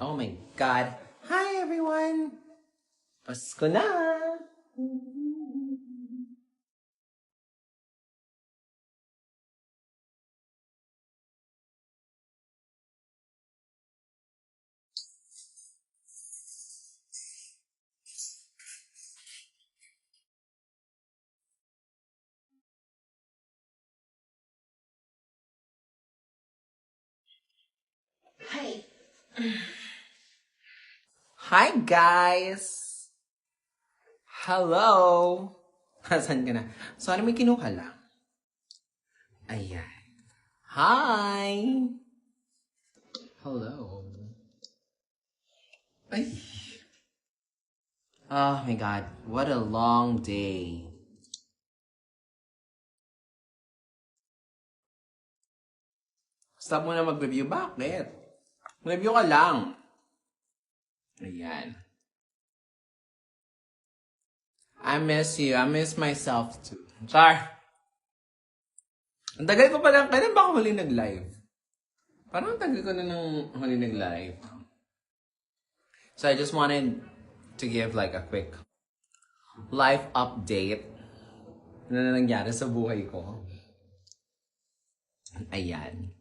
Oh my God. Hi, everyone! Pasko na! Hi! Hi, guys! Hello! Asan ka na? Sorry, may kinuha lang. Ayan. Hi! Hello. Ay. Oh my God. What a long day. Stop mo na mag-review. Bakit? Review ka lang. Ayan. I miss you. I miss myself too. Char! Ang tagal ko pa lang. Kailan ba ako huli nag-live? Parang ang tagal ko na nung huli nag-live. So I just wanted to give like a quick life update na nangyari sa buhay ko. Ayan.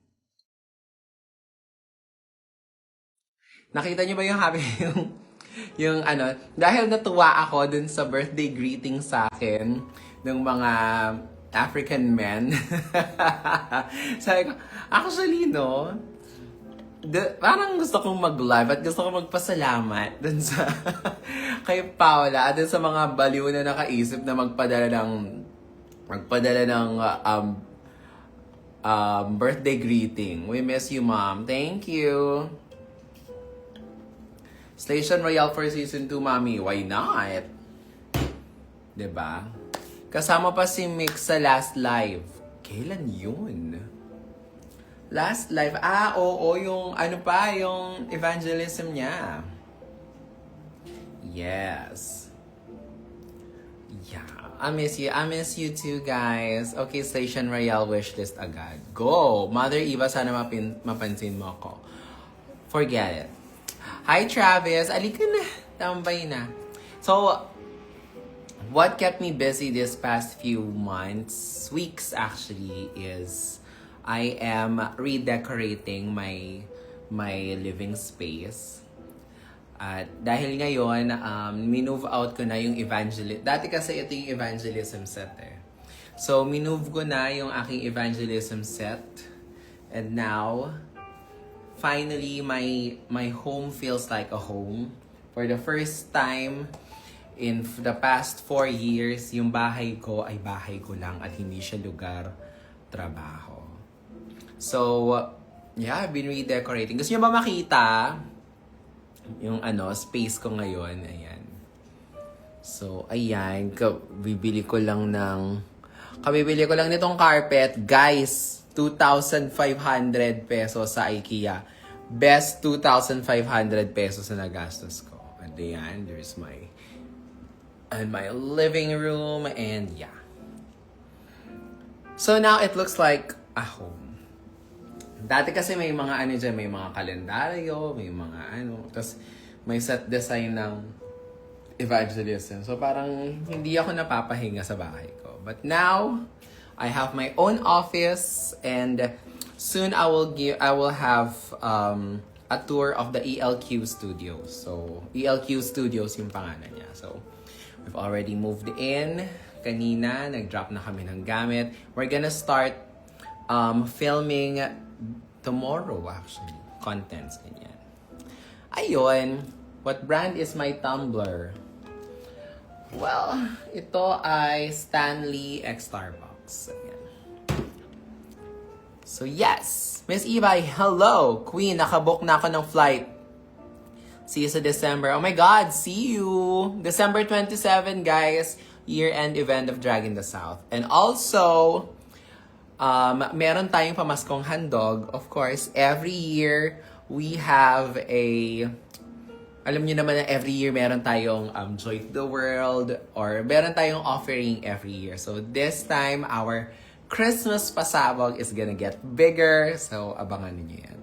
Nakita niyo ba yung happy yung ano, dahil natuwa ako dun sa birthday greeting sa akin ng mga African men. Sabi ko, actually no, parang gusto kong mag-live at gusto kong magpasalamat dun sa kay Paula at dun sa mga baliw na nakaisip na magpadala ng birthday greeting. We miss you, Mom. Thank you. Station Royale for Season 2, Mami. Why not? Diba? Kasama pa si Mix sa last live. Kailan yun? Last live? Oo, yung ano pa, yung evangelism niya. Yes. Yeah. I miss you. I miss you too, guys. Okay, Station Royale wishlist agad. Go! Mother Eva, sana mapansin mo ako. Forget it. Hi, Travis. Alika na. Tambay na. So, what kept me busy this past few months, weeks actually, is I am redecorating my living space. At dahil ngayon, minove out ko na yung evangelism. Dati kasi ito yung evangelism set eh. So, minove ko na yung aking evangelism set. And now, finally, my home feels like a home. For the first time in the past 4 years, yung bahay ko ay bahay ko lang at hindi siya lugar trabaho. So, yeah, I've been redecorating. Gusto niyo ba makita yung space ko ngayon? Ayan. So, ayan. Kabibili ko lang nitong carpet. Guys, 2,500 pesos sa IKEA. Best 2,500 pesos na nagastos ko. And ayan, there's my living room, and yeah. So now it looks like a home. Dati kasi may mga dyan, may mga kalendaryo, may mga tapos may set design ng evangelism. So parang hindi ako napapahinga sa bahay ko. But now, I have my own office, and soon I will have a tour of the ELQ Studios. So ELQ Studios yung pangalan niya. So we've already moved in. Kanina, nag-drop na kami ng gamit. We're gonna start filming tomorrow actually. Contents, ganyan. Ayun. What brand is my tumbler? Well, ito ay Stanley X Starbucks. Ayan. So yes, Miss Eva, hello! Queen, nakabook na ako ng flight. See you sa December. Oh my God, see you! December 27, guys. Year-end event of Drag in the South. And also, meron tayong pamaskong handog. Of course, every year, we have alam niyo naman na every year meron tayong Joy to the World, or meron tayong offering every year. So this time, our Christmas pasabog is gonna get bigger. So abangan niyo yan.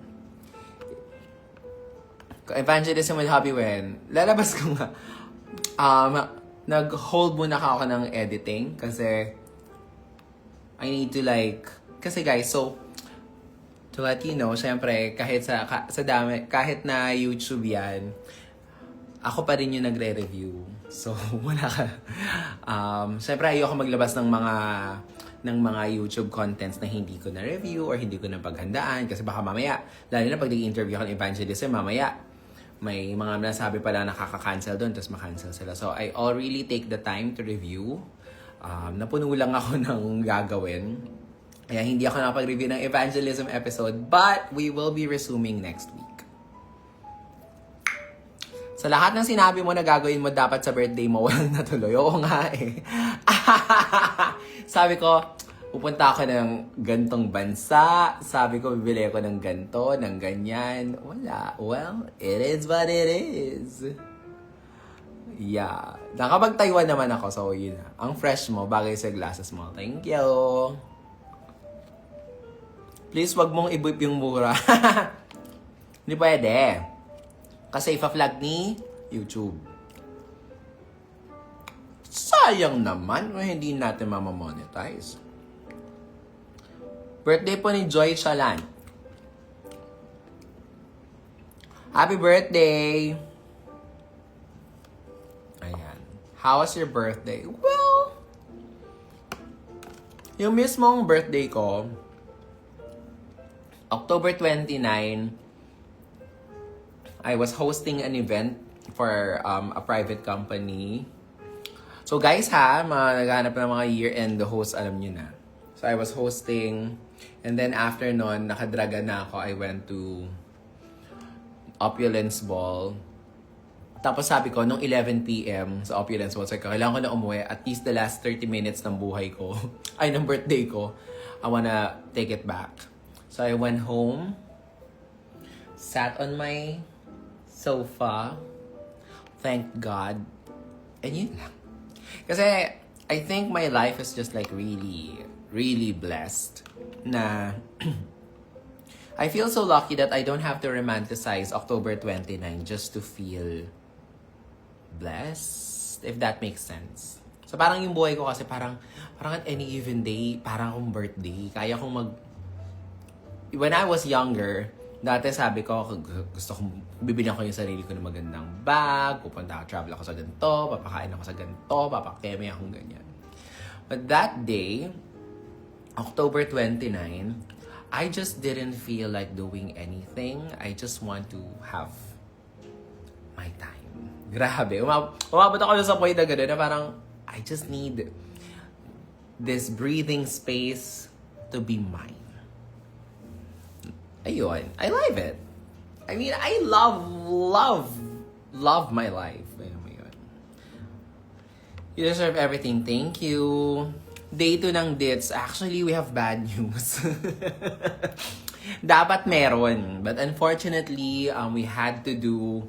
Evangelism with Hobby Wen. Lalabas ko nga. Nag-hold muna ako ng editing kasi I need to like, kasi guys, so to let you know, syempre kahit sa dami, kahit na YouTube yan, ako pa rin yung nagre-review. So wala ka. Syempre ayoko maglabas ng mga YouTube contents na hindi ko na review or hindi ko na paghandaan kasi baka mamaya, lalo na pag nag-interview ako ng evangelism, mamaya may mga nasabi pala nakaka-cancel doon, tapos ma-cancel sila. So, I all really take the time to review. Napuno lang ako ng gagawin. Kaya hindi ako nakapag-review ng evangelism episode, but we will be resuming next week. Sa lahat ng sinabi mo na gagawin mo dapat sa birthday mo, walang natuloy. Oo nga eh. Sabi ko, pupunta ako ng gantong bansa. Sabi ko, bibili ako ng ganto, ng ganyan. Wala. Well, it is what it is. Yeah. Nakapag-Taiwan naman ako, so yun na. Ang fresh mo, bagay sa glasses mo. Thank you. Please, wag mong i-beep yung mura. Hindi pwede. Kasi ipa-flag ni YouTube. Sayang naman kung hindi natin mamamonetize. Birthday po ni Joy Chalan. Happy birthday! Ayan. How was your birthday? Well, yung mismong birthday ko, October 29, I was hosting an event for a private company. So guys ha, mga naghanap ng mga year-end host, alam nyo na. So I was hosting, and then after nun, nakadraga na ako. I went to Opulence Ball. Tapos sabi ko, nung 11 p.m. sa Opulence Ball, sabi ko, kailangan ko na umuwi at least the last 30 minutes ng buhay ko, ay, ng birthday ko, I wanna take it back. So I went home, sat on my sofa, thank God, and yun lang. Kasi I think my life is just like really blessed na I feel so lucky that I don't have to romanticize October 29 just to feel blessed, if that makes sense. So parang yung buhay ko kasi parang at any given day, parang akong birthday. Kaya kong when I was younger, dati sabi ko, gusto kong bibilihan ko yung sarili ko ng magandang bag, pupunta ako, travel ako sa ganito, papakain ako sa ganito, papakeme akong ganyan. But that day, October 29, I just didn't feel like doing anything. I just want to have my time. Grabe. Umabot ako sa point na gano'n na parang, I just need this breathing space to be mine. Ayun. I love it. I mean, I love my life. Ayun. You deserve everything. Thank you. Day 2 ng Dits. Actually, we have bad news. Dapat meron. But unfortunately, we had to do,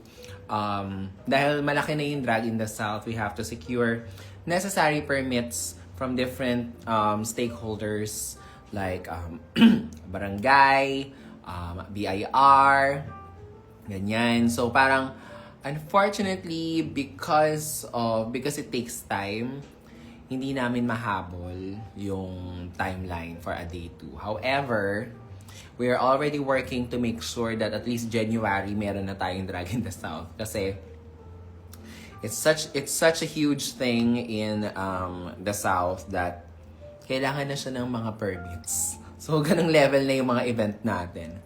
dahil malaki na yung drag in the South, we have to secure necessary permits from different stakeholders like barangay, BIR, ganyan. So parang, unfortunately, because it takes time, hindi namin mahabol yung timeline for a day 2. However, we are already working to make sure that at least January meron na tayong Drag in the South. Kasi it's such a huge thing in the South that kailangan na siya ng mga permits. So, ganung level na yung mga event natin.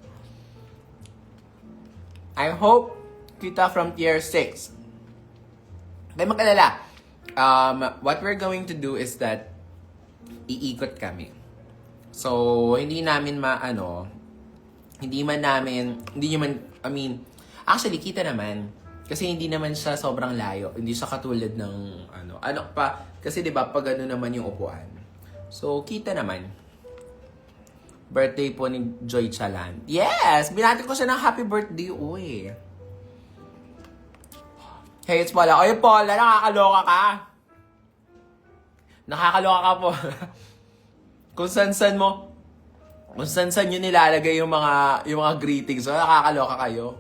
I hope kita from tier 6. Kaya mag-alala. What we're going to do is that iikot kami. So, hindi namin actually, kita naman. Kasi hindi naman siya sobrang layo. Hindi siya katulad ng, kasi diba, pag naman yung upuan. So, kita naman. Birthday po ni Joy Chalan. Yes! Binati ko siya ng happy birthday. Uy. Hey, it's Paula. Oy, Paula, nakakaloka ka. Nakakaloka ka po. Kung san-san yun nilalagay yung mga greetings. So, nakakaloka kayo.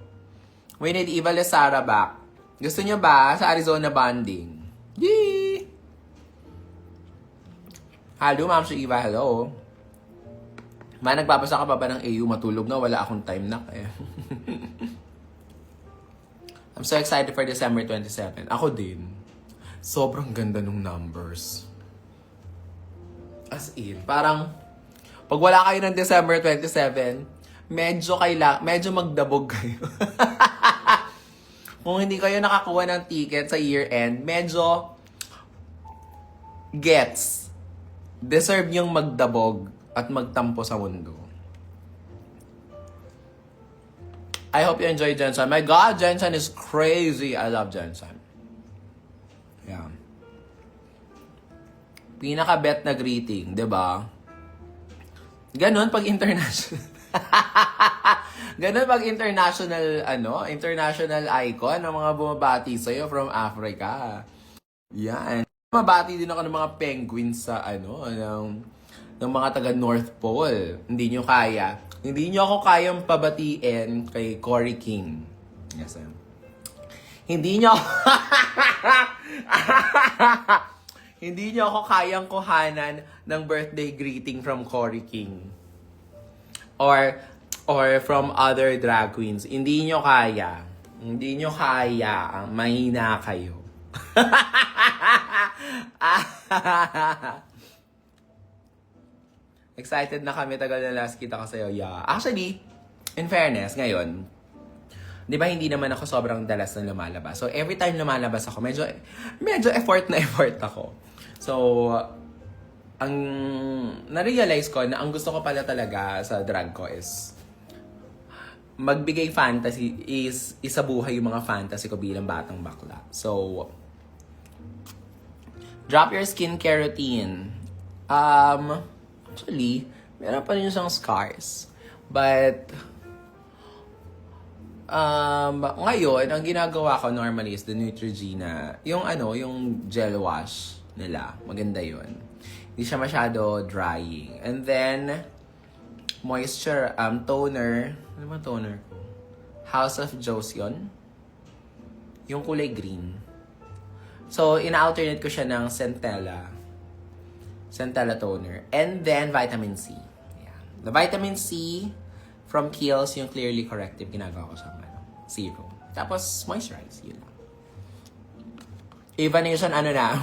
We need Eva Lesara back. Gusto niyo ba sa Arizona bonding? Yee! Hello, Ma'am si Eva. Hello. Nagbabasa ka pa ba ng AU? Matulog na. Wala akong time na. I'm so excited for December 27. Ako din. Sobrang ganda nung numbers. As in, parang, pag wala kayo ng December 27, medyo magdabog kayo. Kung hindi kayo nakakuha ng ticket sa year-end, medyo deserve yung magdabog at magtampo sa mundo. I hope you enjoy Jensen. My God, Jensen is crazy. I love Jensen. Yeah. Pinaka-bet na greeting, 'di ba? Ganon pag international. Ganon pag international, international icon ng mga bumabati sa'yo from Africa. Yan. Mabati din ako ng mga penguins sa, ng mga taga North Pole. Hindi nyo kaya. Hindi nyo ako kayang pabatiin kay Cory King. Yes, Hindi nyo Hindi nyo ako kayang kuhanan ng birthday greeting from Cory King. Or from other drag queens. Hindi nyo kaya. Hindi nyo kaya. Mahina kayo. Excited na kami. Tagal na last kita ko sa'yo. Yeah. Actually, in fairness, ngayon, di ba hindi naman ako sobrang dalas na lumalabas. So, every time lumalabas ako, medyo effort na effort ako. So, ang na-realize ko na ang gusto ko pala talaga sa drag ko is magbigay fantasy, is isabuhay yung mga fantasy ko bilang batang bakla. So, drop your skincare routine. Actually, meron pa rin yung scars. But, ngayon, ang ginagawa ko normally is the Neutrogena. Yung gel wash nila. Maganda yun. Hindi siya masyado drying. And then, moisture, toner. Ano ba toner ko? House of Joseon. Yung kulay green. So, ina-alternate ko siya ng Centella toner. And then, vitamin C. Yeah. The vitamin C from Kiehl's, yung Clearly Corrective, ginagawa ko sa serum. Tapos, moisturize. Yun lang. Evanation, na?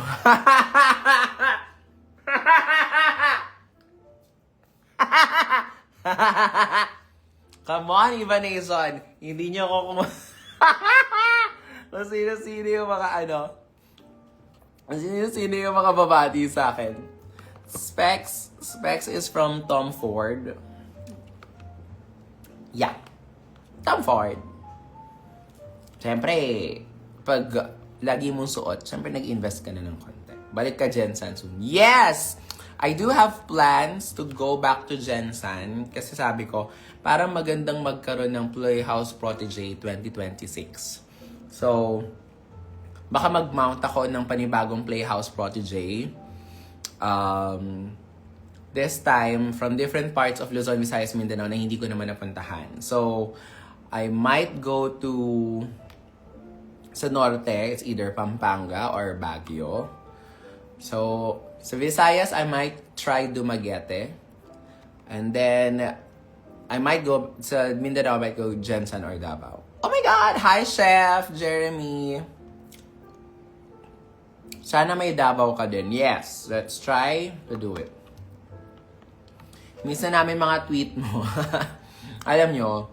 Come on, Evanation. Hindi niyo ako kung sino-sino yung mga sino yung mga babati sa akin. Specs is from Tom Ford. Yeah. Tom Ford. Siyempre, pag lagi mong suot, siyempre nag-invest ka na ng konti. Balik ka Jensen soon. Yes! I do have plans to go back to Jensen kasi sabi ko, parang magandang magkaroon ng Playhouse Protégé 2026. So, baka mag-mount ako ng panibagong Playhouse Protégé. This time, from different parts of Luzon, Visayas, Mindanao na hindi ko naman napuntahan. So, I might go to sa norte. It's either Pampanga or Baguio. So, sa Visayas, I might try Dumaguete. And then, I might go sa Mindanao, I might go Jensen or Davao. Oh my God! Hi, Chef Jeremy! Sana may Davao ka din. Yes, let's try to do it. Minsan namin mga tweet mo. Alam nyo,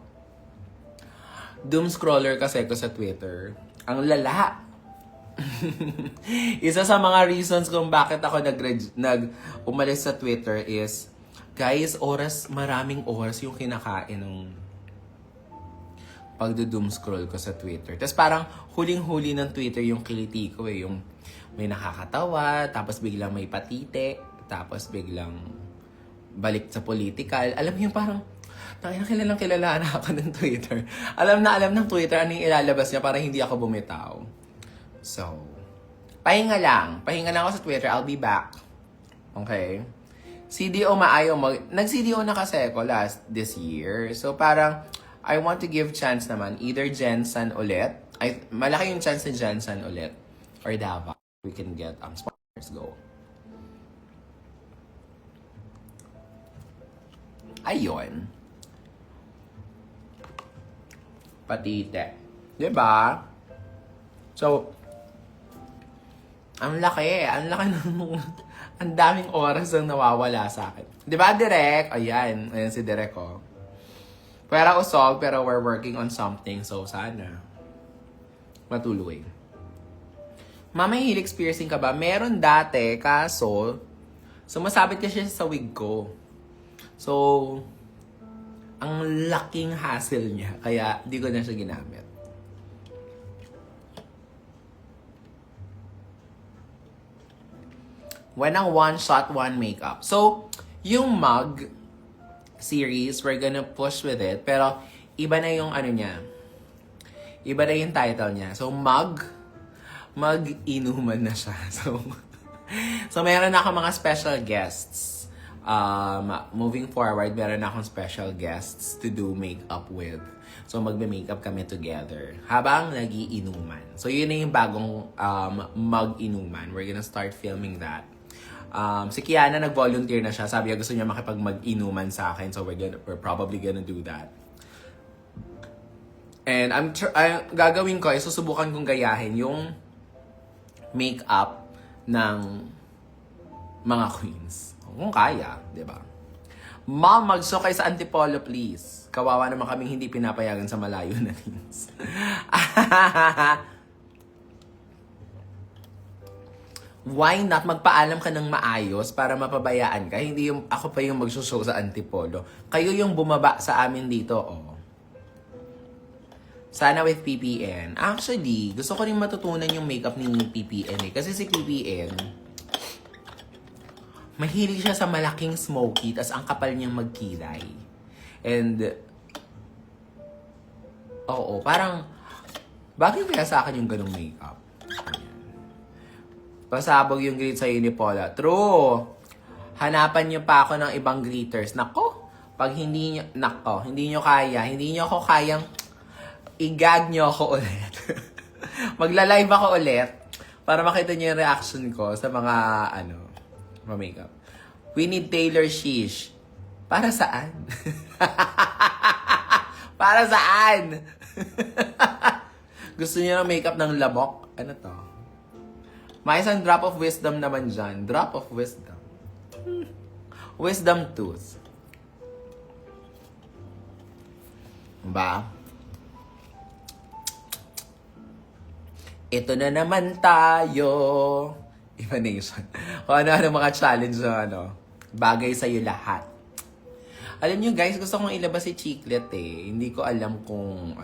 doom scroller kasi ko sa Twitter. Ang lala. Isa sa mga reasons kung bakit ako umalis sa Twitter is, guys, maraming oras yung kinakain ng pagdo-doom scroll ko sa Twitter. Tapos parang huling-huli ng Twitter yung kiliti ko yung may nakakatawa, tapos biglang may patite, tapos biglang balik sa political. Alam mo yung parang, kilala na ako ng Twitter. Alam ng Twitter ano yung ilalabas niya para hindi ako bumitaw. So, pahinga lang ako sa Twitter. I'll be back. Okay? CDO maayaw nag-CDO na kasi ako this year. So, parang, I want to give chance naman, either Jensen ulit. Malaki yung chance ni Jensen ulit. Or Davao. We can get sponsors. Go. Ayun. Patite. Diba? So, ang laki ng... ang daming oras ang nawawala sa akin. Diba, Direk? Ayan si Direk, oh. Pwera usog, pero we're working on something. So, sana matuloy. Mama, helix piercing ka ba? Meron dati, kaso sumasabit kasi siya sa wig ko. So, ang laking hassle niya. Kaya, di ko na siya ginamit. When ang one shot, one makeup. So, yung mug series, we're gonna push with it. Pero, iba na yung ano niya. Iba na yung title niya. So, mag-inuman na siya. So meron na ako mga special guests. Moving forward, meron na akong special guests to do makeup with. So, magbe-makeup kami together habang nag-iinuman. So, yun na yung bagong mag-inuman. We're gonna start filming that. Si Kiana nag-volunteer na siya. Sabi niya gusto niya makipag-mag-inuman sa akin. So, we're probably gonna do that. And gagawin ko, susubukan kong gayahin yung makeup ng mga queens. Kung kaya, di ba? Mom, magsukay sa Antipolo, please. Kawawa naman kaming hindi pinapayagan sa malayo na things. Why not magpaalam ka ng maayos para mapabayaan ka? Hindi yung ako pa yung magsushow sa Antipolo. Kayo yung bumaba sa amin dito, oh. Sana with PPN. Actually, gusto ko rin matutunan yung makeup ni PPN eh. Kasi si PPN, mahilig siya sa malaking smoky, tas ang kapal niyang magkilay. And, oo, parang, bagay kaya sa akin yung ganong makeup? Pasabog yung grit sa'yo ni Paula. True! Hanapan niyo pa ako ng ibang greeters. Nako! Pag hindi niyo kaya, hindi niyo ako kayang i-gag niyo ako ulit. Magla-live ako ulit para makita niyo yung reaction ko sa mga, makeup. We need Taylor Shish. Para saan? Para saan? Gusto niyo ng makeup ng lamok? Ano to? May isang drop of wisdom naman dyan. Drop of wisdom. Wisdom tooth. Ba? Ito na naman tayo. Iba nation. Kung ano-ano mga challenge na bagay sa'yo lahat. Alam nyo guys, gusto kong ilabas si Chiclet eh. Hindi ko alam kung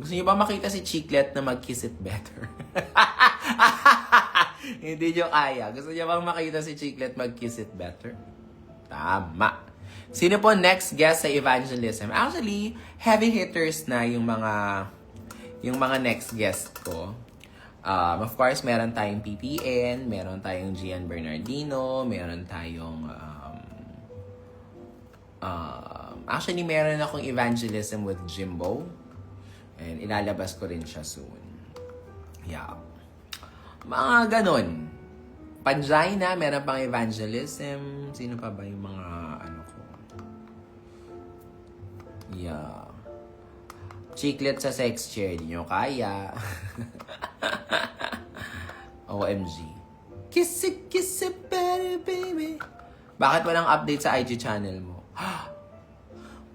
Gusto nyo ba makita si Chiclet na mag-kiss it better? Hindi nyo kaya. Gusto nyo bang makita si Chiclet mag-kiss it better? Tama. Sino po next guest sa evangelism? Actually, heavy hitters na yung mga next guest ko. Of course, meron tayong PPN, meron tayong Gian Bernardino, meron tayong actually, meron akong evangelism with Jimbo. And ilalabas ko rin siya soon. Yeah. Mga ganon. Panjay na, meron pang evangelism. Sino pa ba yung mga ko? Yeah. Chiclet sa sex chair, di nyo kaya. OMG. Kiss it, baby. Bakit walang update sa IG channel mo?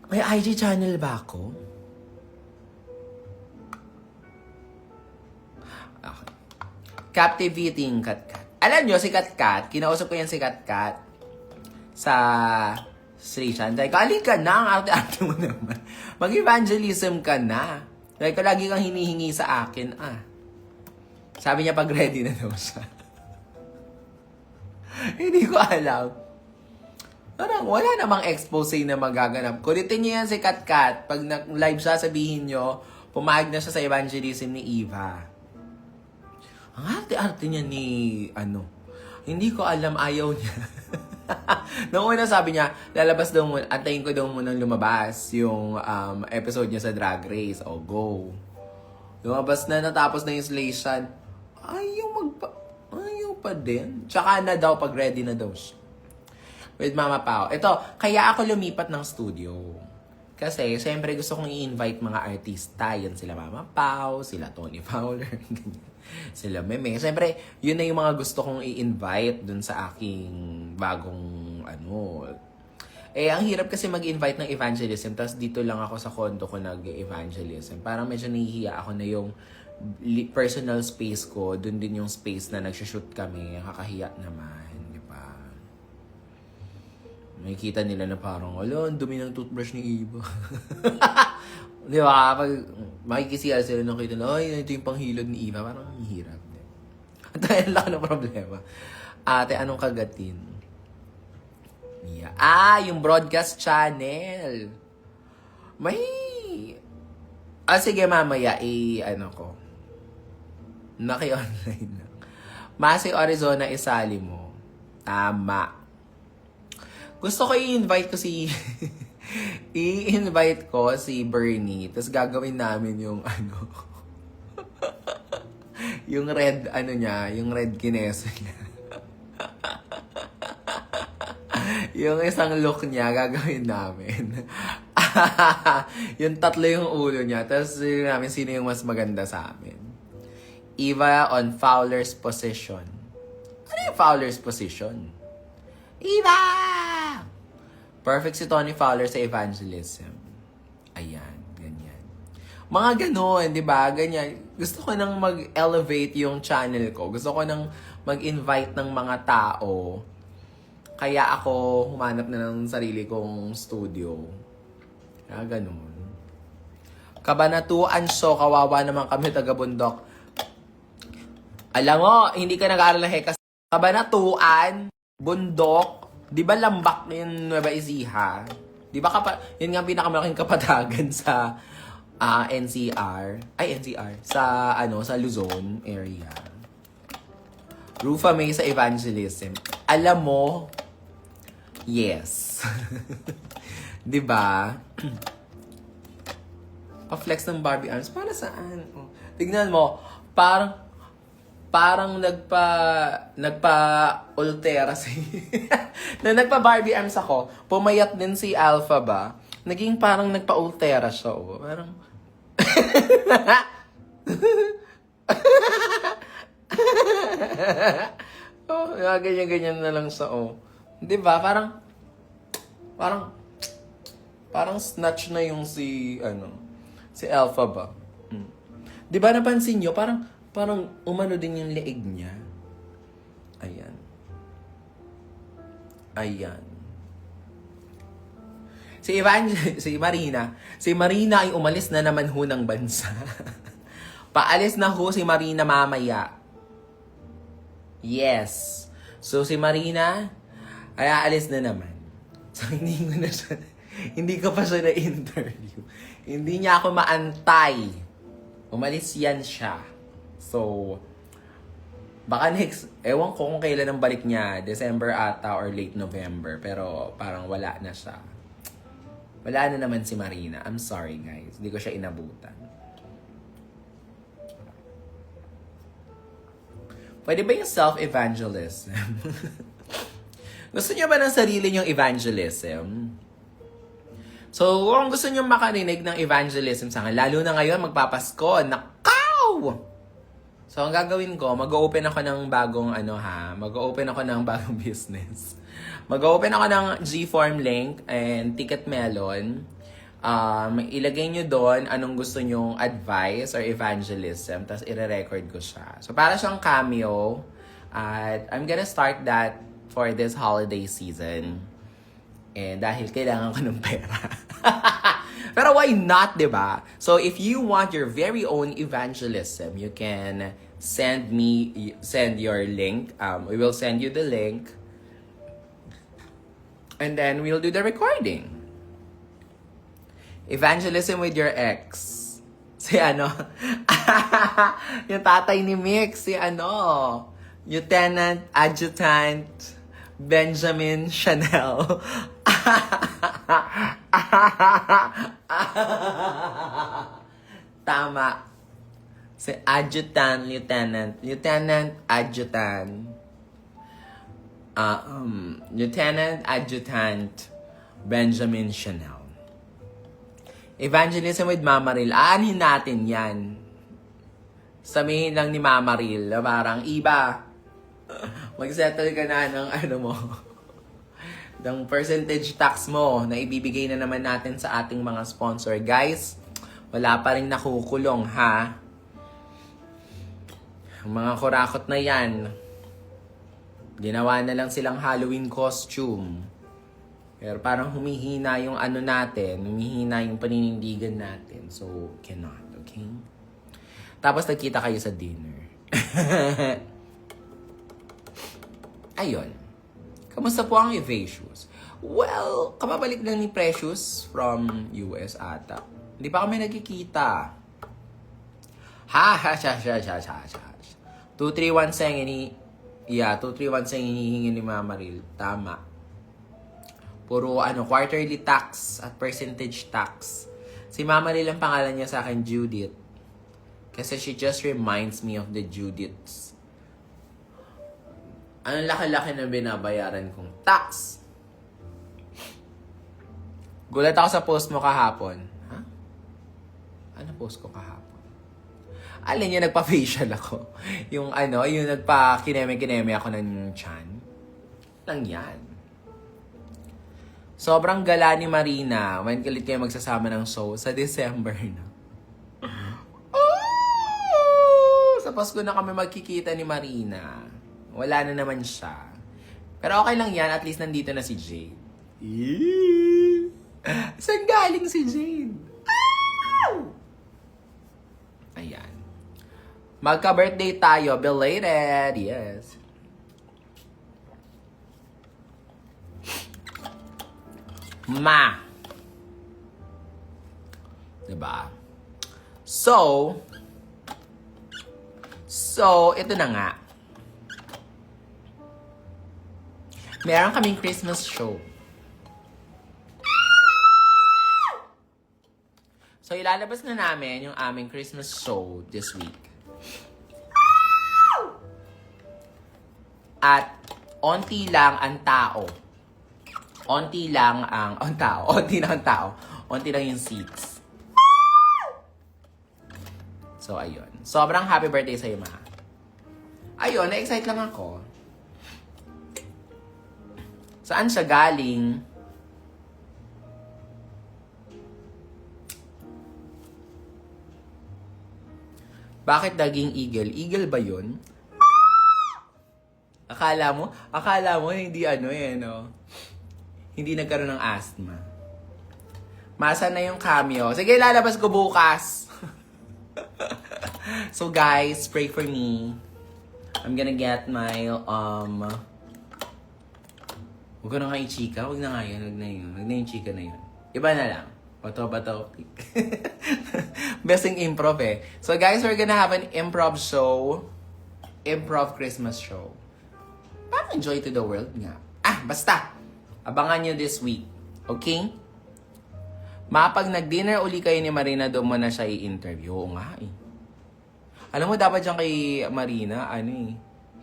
May IG channel ba ako? Okay. Captivating Katkat. Alam nyo, si Katkat, kinausap ko yan si Katkat sa Sri Shanday. Kali ka na, ang arte-arte mo naman. Mag-evangelism ka na. Dahil ka lagi kang hinihingi sa akin, Sabi niya pag ready na daw siya. Hindi ko alam. Parang wala namang expose na magaganap. Kulitin niyo yan si Katkat. Pag live siya, sabihin niyo, pumayag na siya sa evangelism ni Eva. Ang arte-arte niya ni, Hindi ko alam, ayaw niya. Noong una sabi niya, lalabas daw muna, antayin ko daw munang lumabas yung episode niya sa Drag Race. O, go. Lumabas na, natapos na yung installation. Ayaw pa din. Tsaka na daw, pag ready na daw siya. With Mama Pao. Ito, kaya ako lumipat ng studio. Kasi, siyempre gusto kong i-invite mga artista. Yan sila Mama Pao, sila Tony Fowler, sila Meme. Siyempre, yun na yung mga gusto kong i-invite dun sa aking bagong, ang hirap kasi mag-invite ng evangelism. Tapos dito lang ako sa condo ko nag-evangelism. Parang medyo nahihiya ako na yung personal space ko. Dun din yung space na nagshoot kami. Kakahiya naman, di ba? Makikita nila na parang, ang dumi ng toothbrush ni Eva. Di ba? Pag makikisiya sila nung kita na, ito yung panghilod ni Eva. Parang ang hirap. At ayun lang na problema. Ate, anong kagatin? Yeah. Yung broadcast channel. Sige mamaya, naki-online lang. Masi Arizona, isali mo. Tama. Gusto ko i-invite ko si Bernie. Tapos gagawin namin yung yung red, yung red kineso niya. Yung isang look niya, gagawin namin. Yung tatlo yung ulo niya. Tapos namin sino yung mas maganda sa amin. Eva on Fowler's position. Ano yung Fowler's position? Eva! Perfect si Tony Fowler sa evangelism. Ayan, ganyan. Mga ganon, di ba? Ganyan. Gusto ko nang mag-elevate yung channel ko. Gusto ko nang mag-invite ng mga tao. Kaya ako humanap na ng sarili kong studio. Kaya ganon. Kabanatuan Show, kawawa naman kami taga-bundok. Alam mo, hindi ka nag-aaral na kasi Kabanatuan, bundok, di ba lambak yung Nueva Ecija? Di ba yun nga pinakamalaking kapatagan sa NCR? Sa Luzon area. Rufa May sa evangelism. Alam mo, yes. Di ba? Pa-flex ng Barbie arms. Para saan? Tignan mo, parang nagpa-ultera na nagpa-Barbie arms ako, pumayat din si Alpha ba? Naging parang nagpa-ultera siya. Parang ganyan-ganyan na lang sa Di ba? Parang snatch na yung si Alpha ba? Di ba napansin nyo? Parang umano din yung leeg niya. Ayan. Si Marina ay umalis na naman ho ng bansa. Paalis na ho si Marina mamaya. Yes. So si Marina ay aalis na naman. So hindi ko pa siya na-interview. Hindi niya ako maantay. Umalis yan siya. So, baka ewan ko kung kailan ang balik niya, December ata or late November, pero parang wala na siya. Wala na naman si Marina. I'm sorry guys, hindi ko siya inabutan. Pwede ba yung self-evangelism? Gusto niyo ba ng sarili niyong evangelism? So, kung gusto niyo makarinig ng evangelism sa akin, lalo na ngayon magpapasko, nakaw! So, ang gagawin ko, mag-open ako ng bagong mag-open ako ng bagong business. Mag-open ako ng G-Form link and Ticket Melon. Ilagay nyo doon anong gusto nyong advice or evangelism, tapos ire-record ko siya. So, para siyang cameo. At I'm gonna start that for this holiday season. And dahil kailangan ko ng pera. Pero why not, diba? So, if you want your very own evangelism, you can send your link. We will send you the link. And then, we'll do the recording. Evangelism with your ex. Si yung tatay ni Mix, Lieutenant Adjutant Benjamin Chanel. Tama. Si Adjutant, Lieutenant Adjutant. Lieutenant Adjutant Benjamin Chanel. Evangelism with Mama Ril. Aanhin natin yan. Sabihin lang ni Mama Ril na parang, iba, mag-settle ka na ng ano mo. ng percentage tax mo na ibibigay na naman natin sa ating mga sponsor. Guys, wala pa rin nakukulong, ha? Ang mga kurakot na yan, ginawa na lang silang Halloween costume. Pero parang humihina yung ano natin, humihina yung paninindigan natin. So, cannot, okay? Tapos nagkita kayo sa dinner. Ayun. Kamusta po ang Evasius? Well, kamabalik lang ni Precious from US ata. Hindi pa kami nagkikita. Ha, 231 seng ini. Yeah, 231 seng hinihingi ni Mama Ril. Tama. Puro quarterly tax at percentage tax. Si Mama Ril ang pangalan niya sa akin, Judith. Kasi she just reminds me of the Judiths. Ang laki-laki na binabayaran kong tax. Gulat ako sa post mo kahapon. Ha? Ano post ko kahapon? Alin yung nagpa-facial ako? Yung yung nagpa-kineme-kineme ako ng chan? Lang yan. Sobrang gala ni Marina when kalit kayo magsasama ng show sa December na. Oh! Sa Pasko na kami magkikita ni Marina. Wala na naman siya. Pero okay lang yan, at least nandito na si Jade. Saan galing si Jade? Ayan. Magka-birthday tayo, belated. Yes. Ma. Diba? So, ito na nga. Meron kaming Christmas show. So, ilalabas na namin yung aming Christmas show this week. At, onti lang ang tao. Onti lang ang tao. Onti lang yung seats. So, ayun. Sobrang happy birthday sa'yo, ma. Ayun, na-excite lang ako. Saan siya galing? Bakit daging eagle? Eagle ba yun? Akala mo hindi hindi nagkaroon ng asthma. Masa na yung cameo? Sige, lalabas ko bukas. So guys, pray for me. I'm gonna get my Huwag ko na nga i-chika. Huwag na nga yun. Huwag na yung chika na yun. Iba na lang. Bato. Besting improv eh. So guys, we're gonna have an improv show. Improv Christmas show. Parang Joy to the World nga. Basta. Abangan nyo this week. Okay? Pag nag-dinner uli kayo ni Marina, doon mo na siya i-interview. Oo nga eh. Alam mo, dapat dyan kay Marina,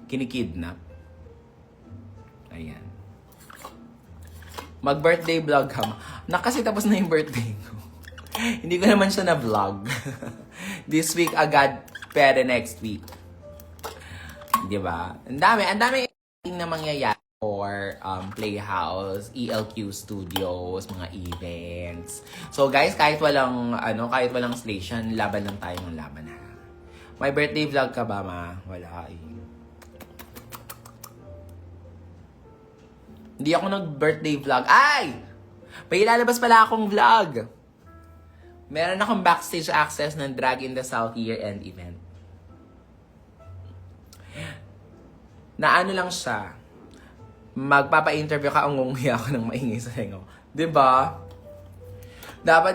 kinikidnap. Ayan. Mag-birthday vlog ka. Kasi tapos na yung birthday ko. Hindi ko naman siya na-vlog. This week agad, pero next week. Diba? Ang dami na mangyayari for Playhouse, ELQ Studios, mga events. So guys, kahit walang station, laban lang tayo ng laban, ha. May birthday vlog ka ba, ma? Wala eh. Hindi ako nag-birthday vlog. Ay! May ilalabas pala akong vlog. Meron akong backstage access ng Drag in the South year-end event. Na lang siya. Magpapa-interview ka, ungungi ako ng maingay sa hengo. Diba? Dapat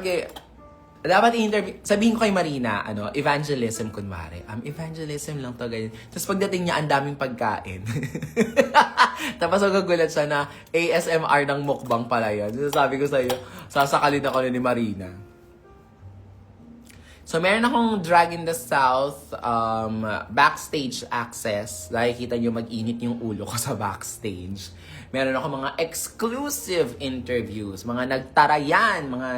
Dapat i-interview, sabihin ko kay Marina, evangelism kunwari. Evangelism lang to, ganyan. Tapos pagdating niya, ang daming pagkain. Tapos magagulat siya na ASMR ng mukbang pala yun. So, sabi ko sa'yo, sasakalin ako ni Marina. So, meron akong Drag in the South backstage access. Nakikita nyo mag-init yung ulo ko sa backstage. Meron ako mga exclusive interviews, mga nagtarayan, mga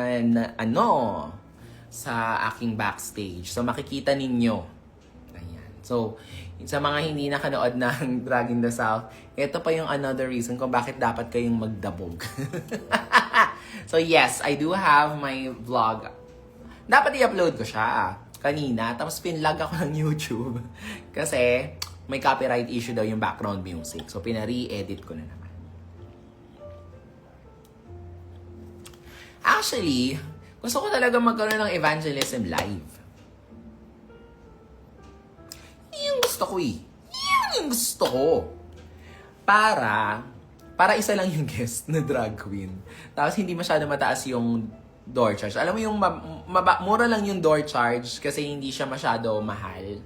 sa aking backstage. So, makikita ninyo. Ayan. So, sa mga hindi nakanood ng Drag in the South, ito pa yung another reason kung bakit dapat kayong magdabog. So, yes, I do have my vlog. Dapat i-upload ko siya kanina, tapos pinlag ako ng YouTube. Kasi, may copyright issue daw yung background music. So, pinare-edit ko na naman. Actually, gusto ko talaga magkaroon ng evangelism live. Yung gusto ko eh. Yung gusto ko. Para isa lang yung guest na drag queen. Tapos hindi masyado mataas yung door charge. Alam mo yung mura lang yung door charge kasi hindi siya masyado mahal.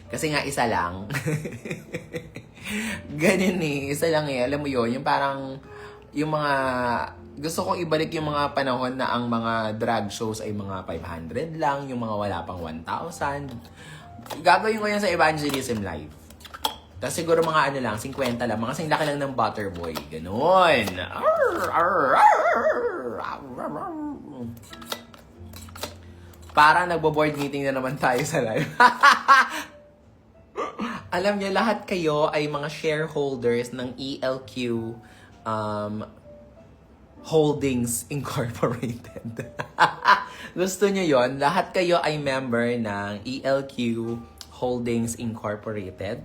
Kasi nga isa lang. Ganun eh. Isa lang eh. Alam mo yun. Yung parang yung mga gusto kong ibalik yung mga panahon na ang mga drag shows ay mga 500 lang, yung mga wala pang 1,000. Gagawin ko yan sa evangelism live. Tapos siguro mga lang, 50 lang. Mga singlaki lang ng Butterboy. Ganon. Para nagbo-board meeting na naman tayo sa live. Alam niyo, lahat kayo ay mga shareholders ng ELQ Holdings Incorporated. Gusto nyo yon? Lahat kayo ay member ng ELQ Holdings Incorporated.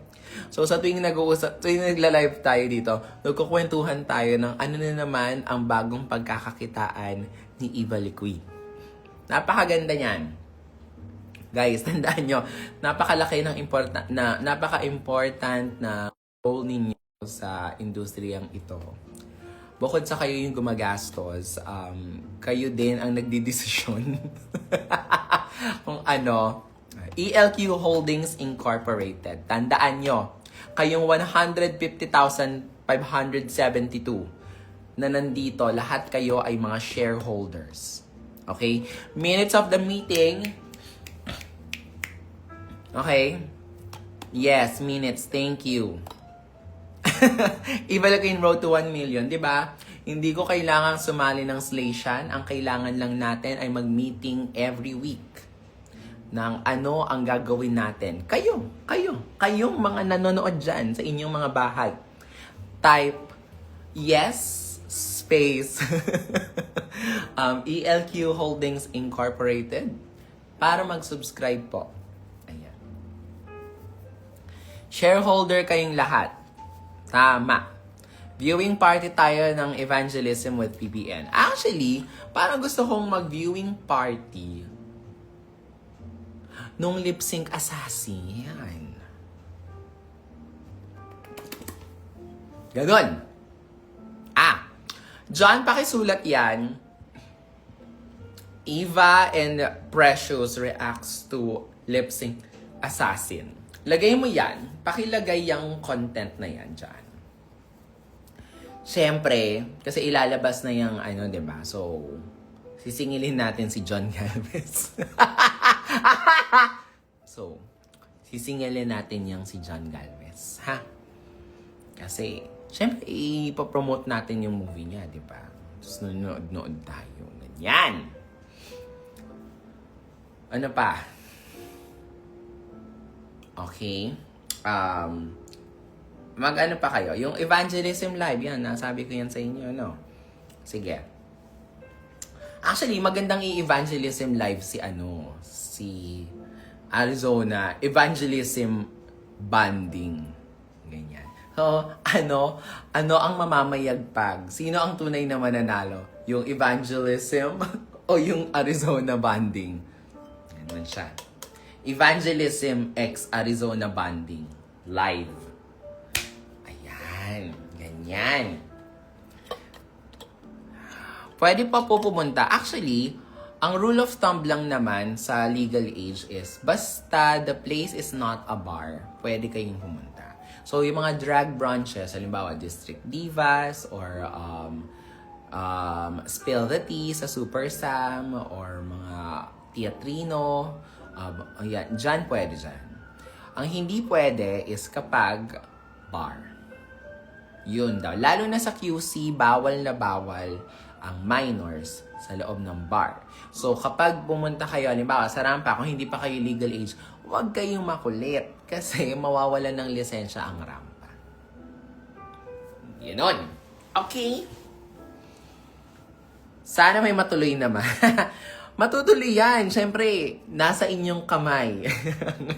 So sa tuwing nagla-live tayo dito, nagkukwentuhan tayo ng ano na naman ang bagong pagkakakitaan ni Eva Liquid. Napakaganda niyan. Guys, tandaan nyo, napaka-important na role ninyo sa industriyang ito. Bukod sa kayo yung gumagastos, kayo din ang nagdidesisyon kung ELQ Holdings Incorporated. Tandaan nyo, kayong 150,572 na nandito, lahat kayo ay mga shareholders. Okay? Minutes of the meeting. Okay? Yes, minutes. Thank you. Ibalagin road to 1 million, di ba? Hindi ko kailangang sumali ng Slaysian. Ang kailangan lang natin ay mag-meeting every week ng ano ang gagawin natin. Kayong mga nanonood dyan sa inyong mga bahay. Type yes space ELQ Holdings Incorporated para mag-subscribe po. Ayan. Shareholder kayong lahat. Tama. Viewing party tayo ng evangelism with PBN. Actually, parang gusto kong mag-viewing party nung lip sync assassin. Yan. Ganon. John, pakisulat yan. Eva and Precious reacts to lip sync assassin. Lagay mo yan. Pakilagay yung content na yan dyan. Siyempre, kasi ilalabas na yung diba? So, sisingilin natin si John Galvez. So, sisingilin natin yung si John Galvez. Ha? Kasi, siyempre, ipopromote natin yung movie niya, diba? Tapos nanonood tayo. Ganyan! Ano pa? Okay. Mag-ano pa kayo? Yung evangelism live, yan. Nasabi ko yan sa inyo, no? Sige. Actually, magandang i-evangelism live si Arizona. Evangelism banding. Ganyan. So, ano ang mamamayagpag? Sino ang tunay na mananalo? Yung evangelism o yung Arizona banding? Ganun siya. Evangelism x Arizona banding. Live. Ayan. Ganyan. Pwede pa po pumunta. Actually, Ang rule of thumb lang naman sa legal age is, basta the place is not a bar, pwede kayong pumunta. So, yung mga drag brunches, halimbawa, District Divas, or Spill the Tea sa Super Sam, or mga Teatrino, yan, dyan pwede dyan. Ang hindi pwede is kapag bar. Yun daw. Lalo na sa QC, bawal na bawal ang minors sa loob ng bar. So, kapag pumunta kayo, halimbawa, sa rampa, kung hindi pa kayo legal age, huwag kayong makulit kasi mawawalan ng lisensya ang rampa. Yun. Okay? Sana may matuloy naman. Matutuloy yan. Siyempre, nasa inyong kamay.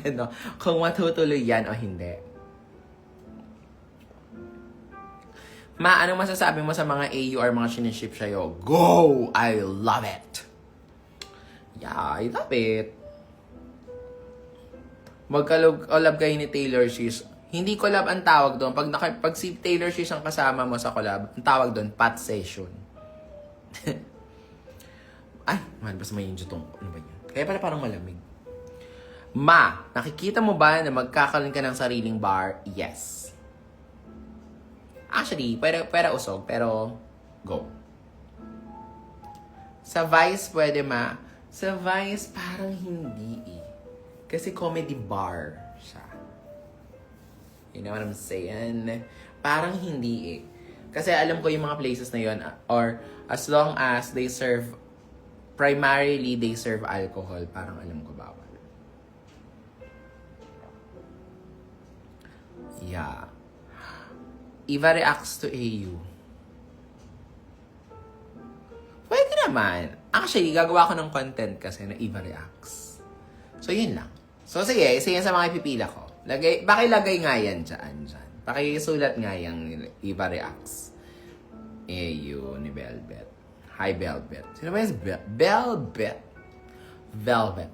Ano, kung matutuloy yan o hindi. Ma, anong masasabi mo sa mga AU or mga siniship sa'yo? Go! I love it! Yeah, I love it. Magka-collab kayo ni Taylor Swift. Hindi collab ang tawag doon. Pag si Taylor Swift ang kasama mo sa collab, ang tawag doon, pat session. Ay, mahal ba sa may yung jutong? Ano ba yun? Kaya pala parang malamig. Ma, nakikita mo ba na magkakaroon ka ng sariling bar? Yes. Actually, pwede usog, pero go. Sa Vice, pwede ma. Sa Vice, parang hindi eh. Kasi comedy bar siya. You know what I'm saying? Parang hindi eh. Kasi alam ko yung mga places na yun, or as long as they serve, primarily they serve alcohol, parang alam ko bawal. Yeah. Eva reacts to AU. Pwede naman. Actually, gagawa ko ng content kasi na Eva reacts. So, yun lang. So, sige, isa yan sa mga ipipila ko. Pakilagay nga yan dyan. Pakisulat nga yung Eva reacts. AU ni Velvet. Hi, Velvet. Sino ba yung Velvet? Velvet.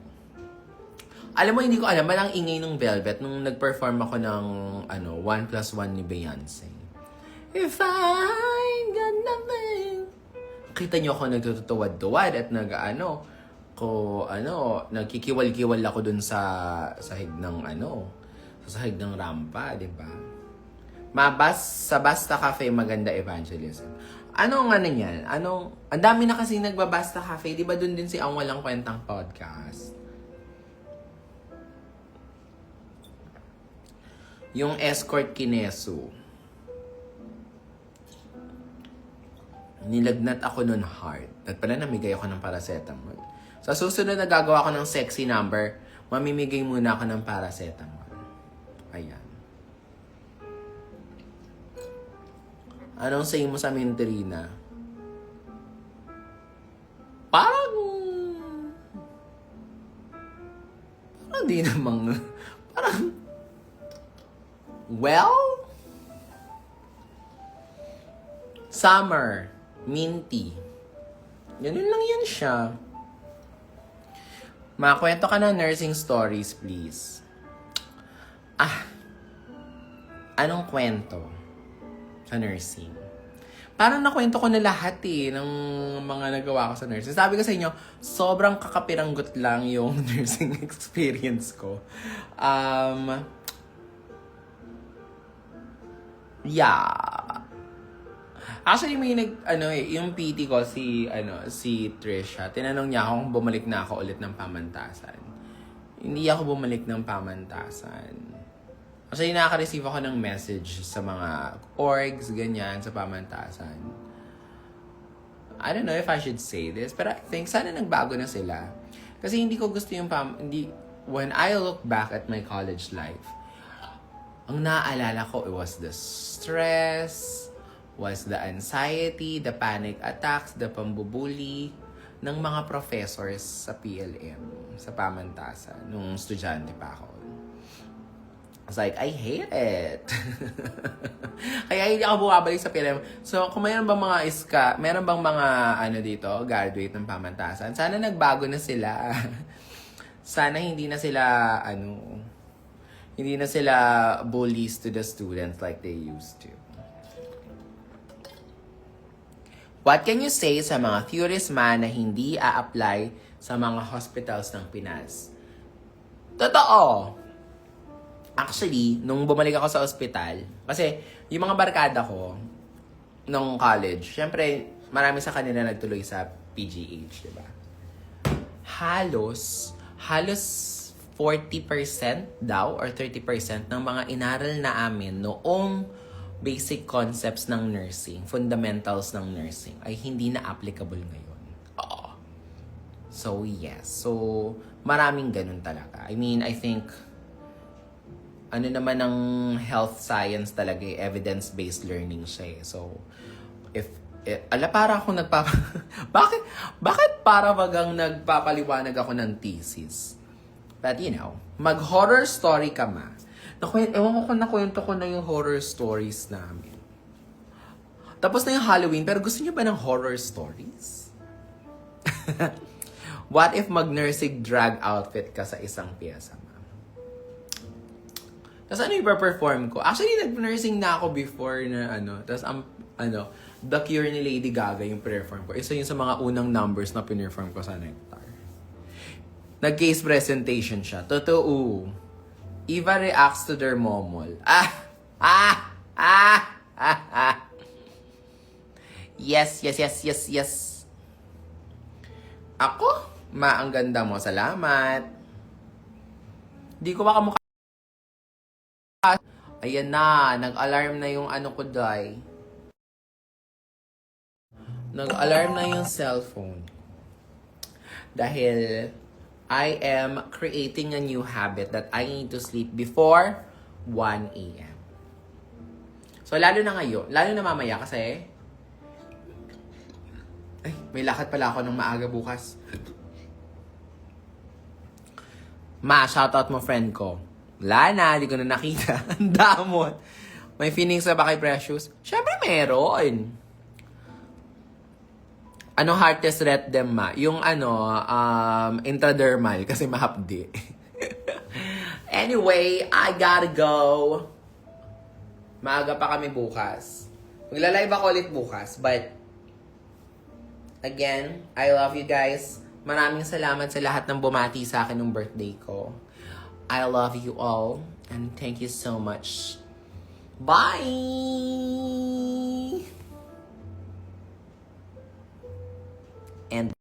Alam mo, hindi ko alam. Malang ingay ng Velvet nung nag-perform ako ng 1+1 ni Beyonce. If I got nothing. Kita niyo ako nagtutuwad-tuwad at nagkikiwal-kiwal ako dun sa sahig ng sa sahig ng rampa, di ba? Sa Basta Cafe maganda evangelism. Anong niyan? Ang dami na kasi nagbabasta cafe, di ba dun din si Ang Walang Kwentang Podcast? Yung escort kineso. Nilagnat ako nun hard. At pala namigay ako ng paracetamol. Sa susunod na gagawa ko ng sexy number, mamimigay muna ako ng paracetamol. Ayan. Anong say mo sa Minterina? Parang di namang parang summer, minty. Ganun lang yan siya. Makwento ka ng nursing stories, please. Anong kwento sa nursing? Parang nakwento ko na lahat ng mga nagawa ko sa nursing. Sabi ko sa inyo, sobrang kakapiranggot lang yung nursing experience ko. Yeah. Actually, may yung PT ko, si Trisha, tinanong niya ako kung bumalik na ako ulit ng pamantasan. Hindi ako bumalik ng pamantasan. Actually, nakaka-receive ako ng message sa mga orgs, ganyan, sa pamantasan. I don't know if I should say this, pero I think sana nagbago na sila. Kasi hindi ko gusto yung when I look back at my college life, ang naaalala ko, it was the stress, was the anxiety, the panic attacks, the pambubuli ng mga professors sa PLM, sa pamantasan, nung estudyante pa ako. I was like, I hate it. Kaya hindi ako bumabalik sa PLM. So, kung mayroon bang meron bang mga dito, graduate ng pamantasan, sana nagbago na sila. Sana hindi na sila, hindi na sila bullies to the students like they used to. What can you say sa mga theories man na hindi a-apply sa mga hospitals ng Pinas? Totoo! Actually, nung bumalik ako sa ospital, kasi yung mga barkada ko, nung college, syempre, marami sa kanila nagtuloy sa PGH, di ba? Halos 40% daw or 30% ng mga inaral na amin noong basic concepts ng nursing, fundamentals ng nursing, ay hindi na applicable ngayon. Oo. So, yes. So, maraming ganun talaga. I mean, I think, ano naman ng health science talaga, evidence-based learning siya eh. So, para akong bakit para bagang nagpapaliwanag ako ng thesis? But you know, mag-horror story ka ma. Ewan ko kung nakwento ko na yung horror stories namin. Tapos na yung Halloween, pero gusto niyo ba ng horror stories? What if mag-nursing drag outfit ka sa isang piyesa, ma'am? Tapos ano yung perform ko? Actually, nag-nursing na ako before na Tapos The Cure ni Lady Gaga yung perform ko. Isa yun sa mga unang numbers na perform ko sa Nectar. Nag-case presentation siya. Totoo. Eva reacts to their momol. Yes. Ako? Ang ganda mo. Salamat. Di ko baka mukha. Ayan na. Nag-alarm na yung ko, day. Nag-alarm na yung cellphone. Dahil I am creating a new habit that I need to sleep before 1 a.m. So, lalo na ngayon. Lalo na mamaya kasi may lakad pala ako ng maaga bukas. Shoutout mo friend ko. Wala na, di ko na nakita. Ang damot. May feelings na ba kay Precious? Syempre meron. Heartest ret them ma? Yung intradermal kasi mahapdi. Anyway, I gotta go. Maaga pa kami bukas. Magla-live ako ulit bukas. But, again, I love you guys. Maraming salamat sa lahat ng bumati sa akin ng birthday ko. I love you all. And thank you so much. Bye!